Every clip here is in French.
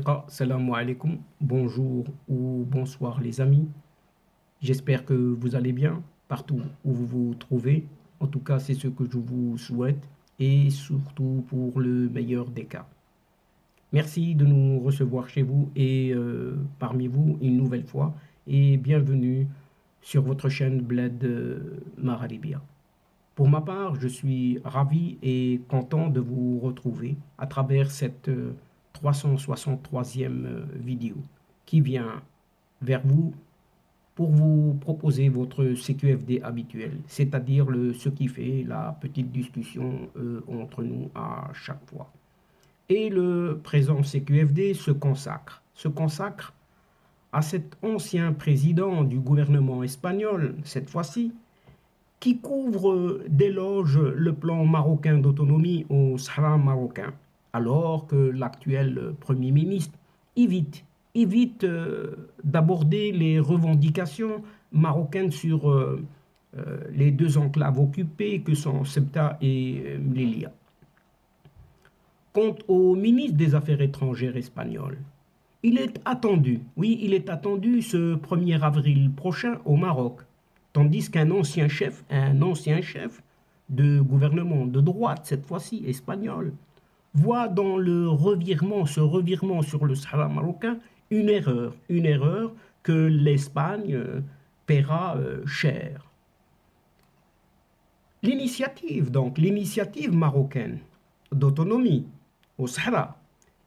Asdiqa, salam alaikum, bonjour ou bonsoir les amis. J'espère que vous allez bien partout où vous vous trouvez. En tout cas, c'est ce que je vous souhaite et surtout pour le meilleur des cas. Merci de nous recevoir chez vous et parmi vous une nouvelle fois et bienvenue sur votre chaîne Bled Maralibia. Pour ma part, je suis ravi et content de vous retrouver à travers cette 363e vidéo qui vient vers vous pour vous proposer votre CQFD habituel, c'est-à-dire ce qui fait la petite discussion entre nous à chaque fois. Et le présent CQFD se consacre à cet ancien président du gouvernement espagnol, cette fois-ci, qui couvre d'éloges le plan marocain d'autonomie au Sahara marocain, alors que l'actuel Premier ministre évite d'aborder les revendications marocaines sur les deux enclaves occupées que sont Ceuta et Melilla. Quant au ministre des Affaires étrangères espagnol, il est attendu, oui, il est attendu ce 1er avril prochain au Maroc, tandis qu'un ancien chef de gouvernement de droite, cette fois-ci espagnol, voit dans ce revirement sur le Sahara marocain, une erreur que l'Espagne paiera cher. L'initiative marocaine d'autonomie au Sahara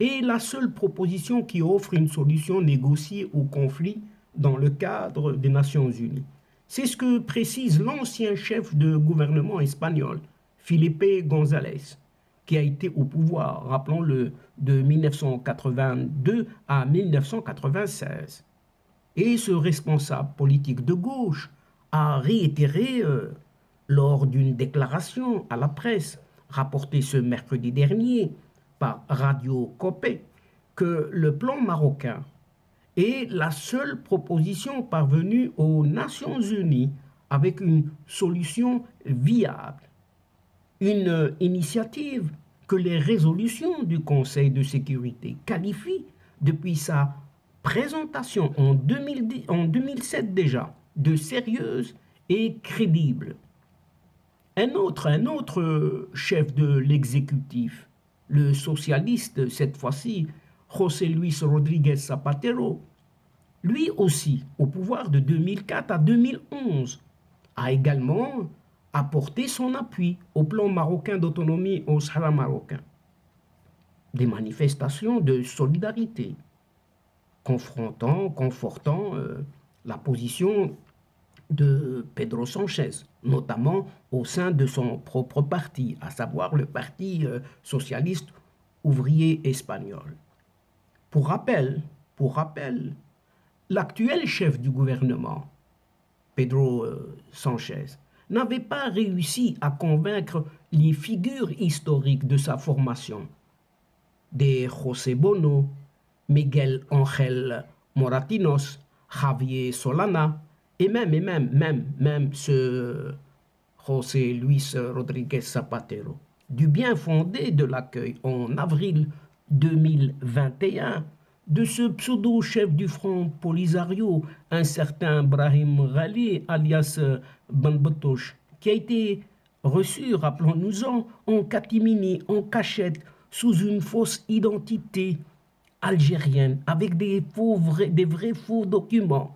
est la seule proposition qui offre une solution négociée au conflit dans le cadre des Nations Unies. C'est ce que précise l'ancien chef de gouvernement espagnol, Felipe González, qui a été au pouvoir, rappelons-le, de 1982 à 1996. Et ce responsable politique de gauche a réitéré lors d'une déclaration à la presse, rapportée ce mercredi dernier par Radio Copé, que le plan marocain est la seule proposition parvenue aux Nations Unies avec une solution viable. Une initiative que les résolutions du Conseil de sécurité qualifient depuis sa présentation en 2007 déjà de sérieuse et crédible. Un autre chef de l'exécutif, le socialiste cette fois-ci, José Luis Rodríguez Zapatero, lui aussi au pouvoir de 2004 à 2011, a également apporté son appui au plan marocain d'autonomie au Sahara marocain. Des manifestations de solidarité, confortant la position de Pedro Sánchez, notamment au sein de son propre parti, à savoir le Parti socialiste ouvrier espagnol. Pour rappel, l'actuel chef du gouvernement, Pedro Sánchez, n'avait pas réussi à convaincre les figures historiques de sa formation, des José Bono, Miguel Ángel Moratinos, Javier Solana, et même ce José Luis Rodríguez Zapatero, du bien fondé de l'accueil en avril 2021 de ce pseudo-chef du Front Polisario, un certain Brahim Ghali, alias Banbatosh, qui a été reçu, rappelons-nous-en, en catimini, en cachette, sous une fausse identité algérienne, avec des vrais faux documents,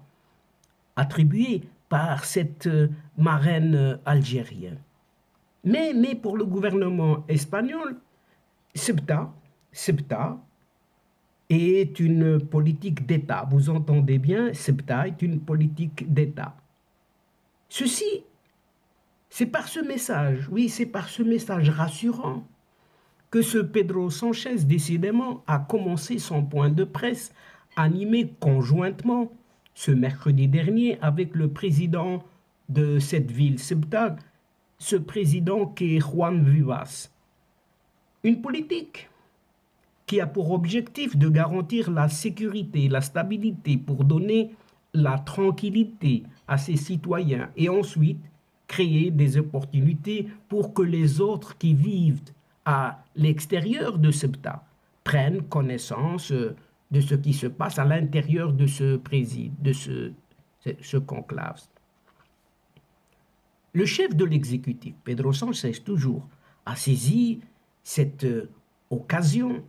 attribués par cette marraine algérienne. Mais pour le gouvernement espagnol, Ceuta est une politique d'État. Vous entendez bien, Ceuta est une politique d'État. Ceci, c'est par ce message, oui, c'est par ce message rassurant que ce Pedro Sánchez, décidément, a commencé son point de presse animé conjointement ce mercredi dernier avec le président de cette ville, Ceuta, ce président qui est Juan Vivas. Une politique qui a pour objectif de garantir la sécurité, la stabilité pour donner la tranquillité à ses citoyens et ensuite créer des opportunités pour que les autres qui vivent à l'extérieur de Ceuta prennent connaissance de ce qui se passe à l'intérieur de ce préside, de ce conclave. Le chef de l'exécutif, Pedro Sánchez, toujours, a saisi cette occasion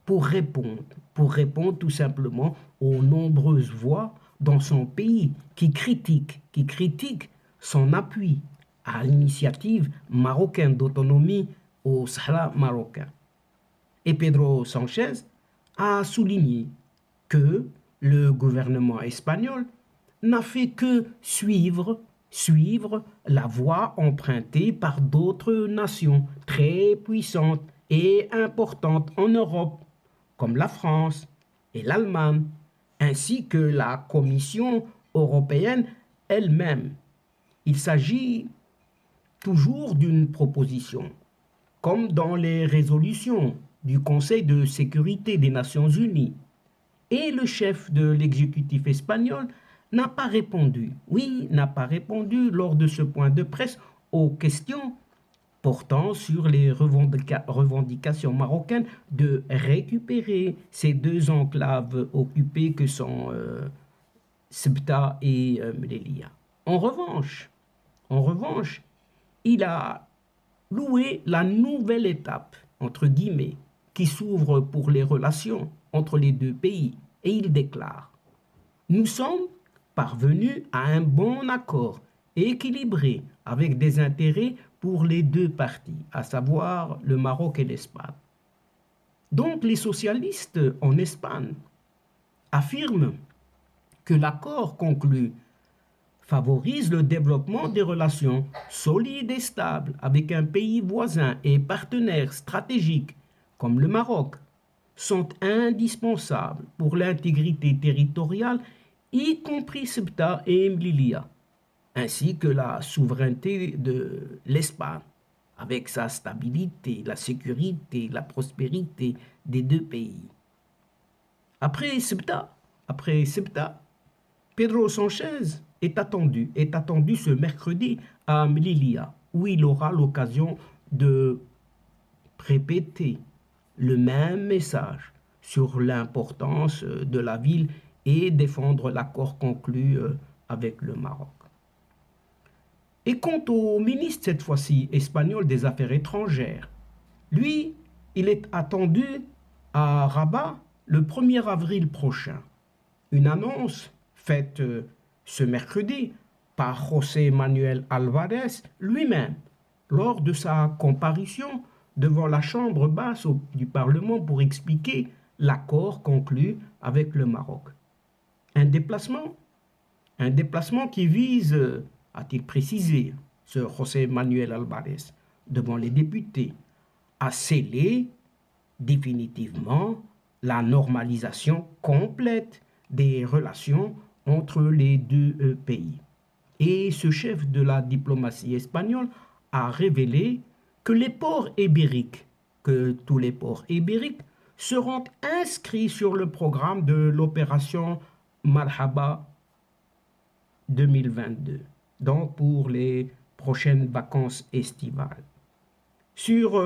pour répondre tout simplement aux nombreuses voix dans son pays qui critiquent son appui à l'initiative marocaine d'autonomie au Sahara marocain. Et Pedro Sánchez a souligné que le gouvernement espagnol n'a fait que suivre la voie empruntée par d'autres nations très puissantes et importantes en Europe, comme la France et l'Allemagne, ainsi que la Commission européenne elle-même. Il s'agit toujours d'une proposition, comme dans les résolutions du Conseil de sécurité des Nations Unies. Et le chef de l'exécutif espagnol n'a pas répondu, n'a pas répondu lors de ce point de presse aux questions portant sur les revendications marocaines de récupérer ces deux enclaves occupées que sont Ceuta et Melilla. En revanche, il a loué la nouvelle étape, entre guillemets, qui s'ouvre pour les relations entre les deux pays, et il déclare: nous sommes parvenus à un bon accord équilibré avec des intérêts pour les deux parties, à savoir le Maroc et l'Espagne. Donc les socialistes en Espagne affirment que l'accord conclu favorise le développement des relations solides et stables avec un pays voisin et partenaire stratégique comme le Maroc, sont indispensables pour l'intégrité territoriale, y compris Ceuta et Melilla, ainsi que la souveraineté de l'Espagne, avec sa stabilité, la sécurité, la prospérité des deux pays. Après Ceuta, Pedro Sánchez est attendu ce mercredi à Melilla, où il aura l'occasion de répéter le même message sur l'importance de la ville et défendre l'accord conclu avec le Maroc. Et quant au ministre, cette fois-ci espagnol des Affaires étrangères, lui, il est attendu à Rabat le 1er avril prochain. Une annonce faite ce mercredi par José Manuel Álvarez lui-même lors de sa comparution devant la chambre basse du Parlement pour expliquer l'accord conclu avec le Maroc. Un déplacement qui vise, a-t-il précisé, ce José Manuel Álvarez, devant les députés, à sceller définitivement la normalisation complète des relations entre les deux pays. Et ce chef de la diplomatie espagnole a révélé que tous les ports ibériques seront inscrits sur le programme de l'opération Marhaba 2022, donc pour les prochaines vacances estivales. Sur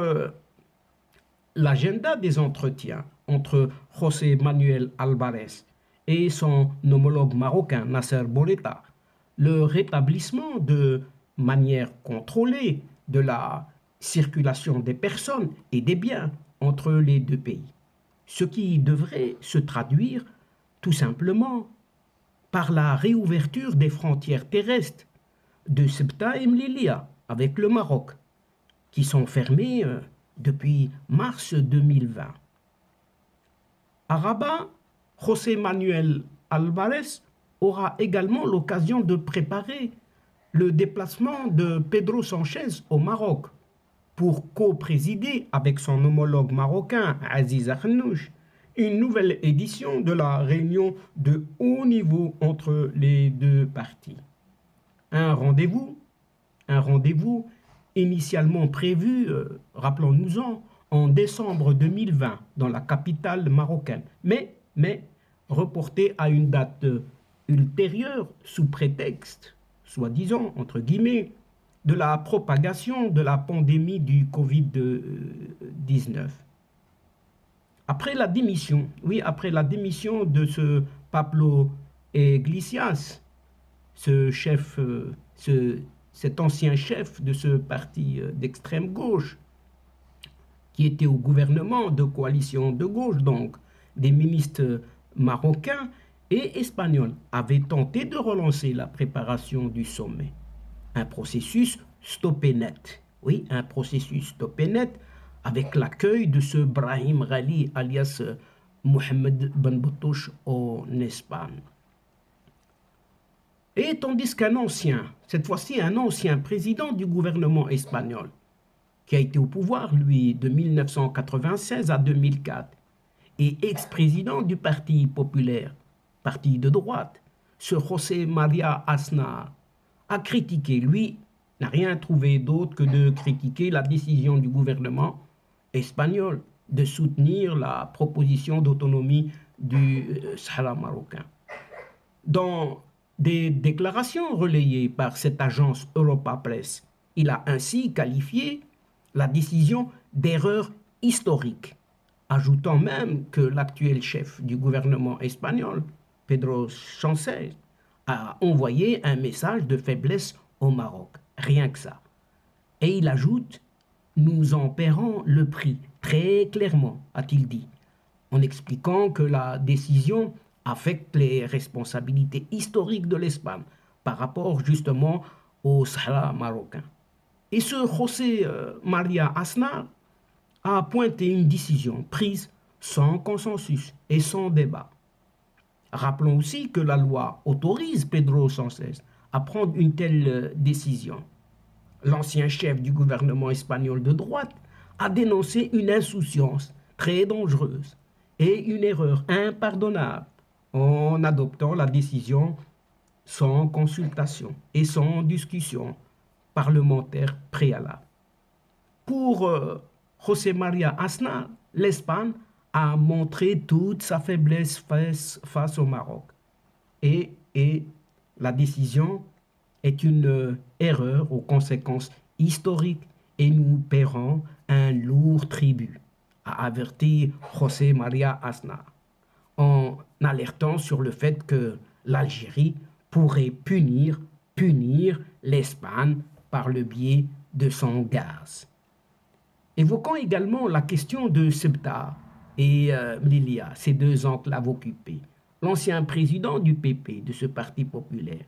l'agenda des entretiens entre José Manuel Álvarez et son homologue marocain Nasser Bourita, le rétablissement de manière contrôlée de la circulation des personnes et des biens entre les deux pays, ce qui devrait se traduire tout simplement par la réouverture des frontières terrestres de Ceuta et Melilla avec le Maroc, qui sont fermées depuis mars 2020. À Rabat, José Manuel Álvarez aura également l'occasion de préparer le déplacement de Pedro Sánchez au Maroc pour co-présider avec son homologue marocain Aziz Akhannouch une nouvelle édition de la réunion de haut niveau entre les deux parties. Un rendez-vous initialement prévu, rappelons-nous-en, en décembre 2020 dans la capitale marocaine, mais reporté à une date ultérieure sous prétexte, soi-disant, entre guillemets, de la propagation de la pandémie du Covid-19. Après la démission, oui, après la démission de ce Pablo Iglesias, ce chef, cet ancien chef de ce parti d'extrême gauche, qui était au gouvernement de coalition de gauche, donc des ministres marocains et espagnols, avaient tenté de relancer la préparation du sommet. Un processus stoppé net. Oui, un processus stoppé net avec l'accueil de ce Brahim Ghali alias Mohamed Ben Boutouche en Espagne. Et tandis qu'un ancien, cette fois-ci un ancien président du gouvernement espagnol, qui a été au pouvoir, lui, de 1996 à 2004, et ex-président du Parti populaire, parti de droite, ce José María Aznar, a critiqué, lui, n'a rien trouvé d'autre que de critiquer la décision du gouvernement espagnol de soutenir la proposition d'autonomie du Sahara marocain. Dans des déclarations relayées par cette agence Europa Press, il a ainsi qualifié la décision d'erreur historique, ajoutant même que l'actuel chef du gouvernement espagnol, Pedro Sánchez, a envoyé un message de faiblesse au Maroc. Rien que ça. Et il ajoute, nous en paierons le prix, très clairement, a-t-il dit, en expliquant que la décision affecte les responsabilités historiques de l'Espagne par rapport justement au Sahara marocain. Et ce José María Aznar a pointé une décision prise sans consensus et sans débat. Rappelons aussi que la loi autorise Pedro Sánchez à prendre une telle décision. L'ancien chef du gouvernement espagnol de droite a dénoncé une insouciance très dangereuse et une erreur impardonnable en adoptant la décision sans consultation et sans discussion parlementaire préalable. Pour José María Aznar, l'Espagne a montré toute sa faiblesse face au Maroc. Et la décision est une erreur aux conséquences historiques et nous paierons un lourd tribut, a averti José María Aznar, en alertant sur le fait que l'Algérie pourrait punir l'Espagne par le biais de son gaz. Évoquons également la question de Ceuta et Melilla, ces deux enclaves occupées. L'ancien président du PP, de ce parti populaire,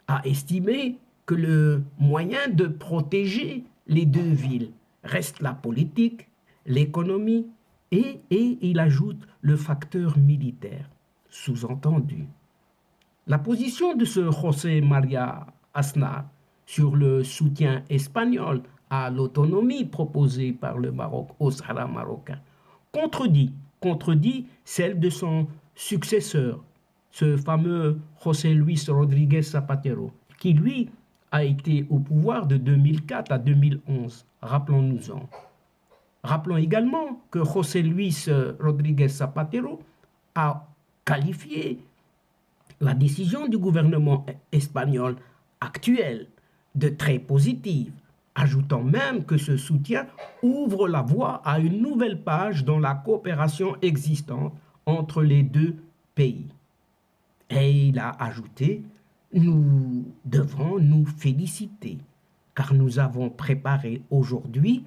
a estimé que le moyen de protéger les deux villes reste la politique, l'économie et il ajoute le facteur militaire, sous-entendu. La position de ce José María Aznar sur le soutien espagnol à l'autonomie proposée par le Maroc au Sahara marocain contredit celle de son successeur, ce fameux José Luis Rodríguez Zapatero, qui lui a été au pouvoir de 2004 à 2011, rappelons-nous-en. Rappelons également que José Luis Rodríguez Zapatero a qualifié la décision du gouvernement espagnol actuel de très positive, ajoutant même que ce soutien ouvre la voie à une nouvelle page dans la coopération existante entre les deux pays. Et il a ajouté, nous devons nous féliciter car nous avons préparé aujourd'hui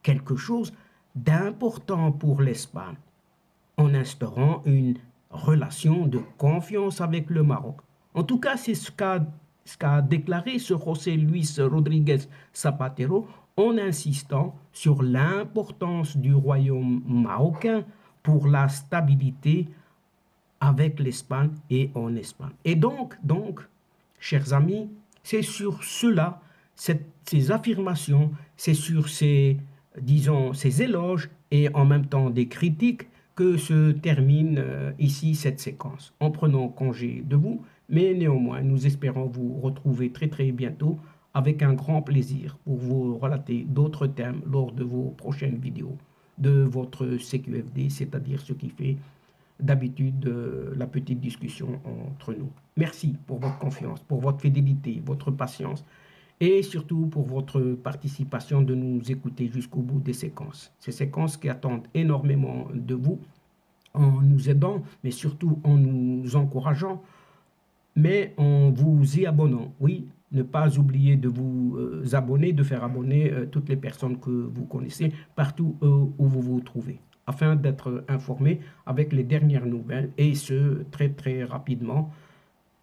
quelque chose d'important pour l'Espagne en instaurant une relation de confiance avec le Maroc. En tout cas, c'est ce qu'a déclaré ce José Luis Rodríguez Zapatero en insistant sur l'importance du royaume marocain pour la stabilité avec l'Espagne et en Espagne. Et donc, chers amis, c'est sur cela, ces affirmations, c'est sur ces éloges et en même temps des critiques que se termine ici cette séquence. En prenant congé de vous, mais néanmoins, nous espérons vous retrouver très très bientôt avec un grand plaisir pour vous relater d'autres thèmes lors de vos prochaines vidéos de votre CQFD, c'est-à-dire ce qui fait d'habitude la petite discussion entre nous. Merci pour votre confiance, pour votre fidélité, votre patience et surtout pour votre participation de nous écouter jusqu'au bout des séquences. Ces séquences qui attendent énormément de vous en nous aidant, mais surtout en nous encourageant, mais en vous y abonnant. Oui, ne pas oublier de vous abonner, de faire abonner toutes les personnes que vous connaissez partout où vous vous trouvez, afin d'être informé avec les dernières nouvelles et ce, très très rapidement,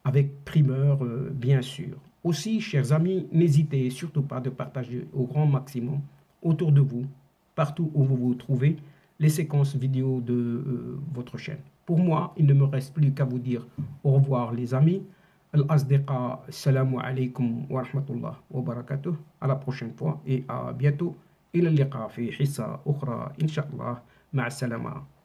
avec primeur bien sûr. Aussi, chers amis, n'hésitez surtout pas de partager au grand maximum autour de vous, partout où vous vous trouvez, les séquences vidéo de votre chaîne. Pour moi, il ne me reste plus qu'à vous dire au revoir les amis. Al-Asdiqa, salam alaikum wa rahmatullah wa barakatuh. À la prochaine fois et à bientôt. إلى اللقاء في حصة أخرى إن شاء الله. مع السلامة.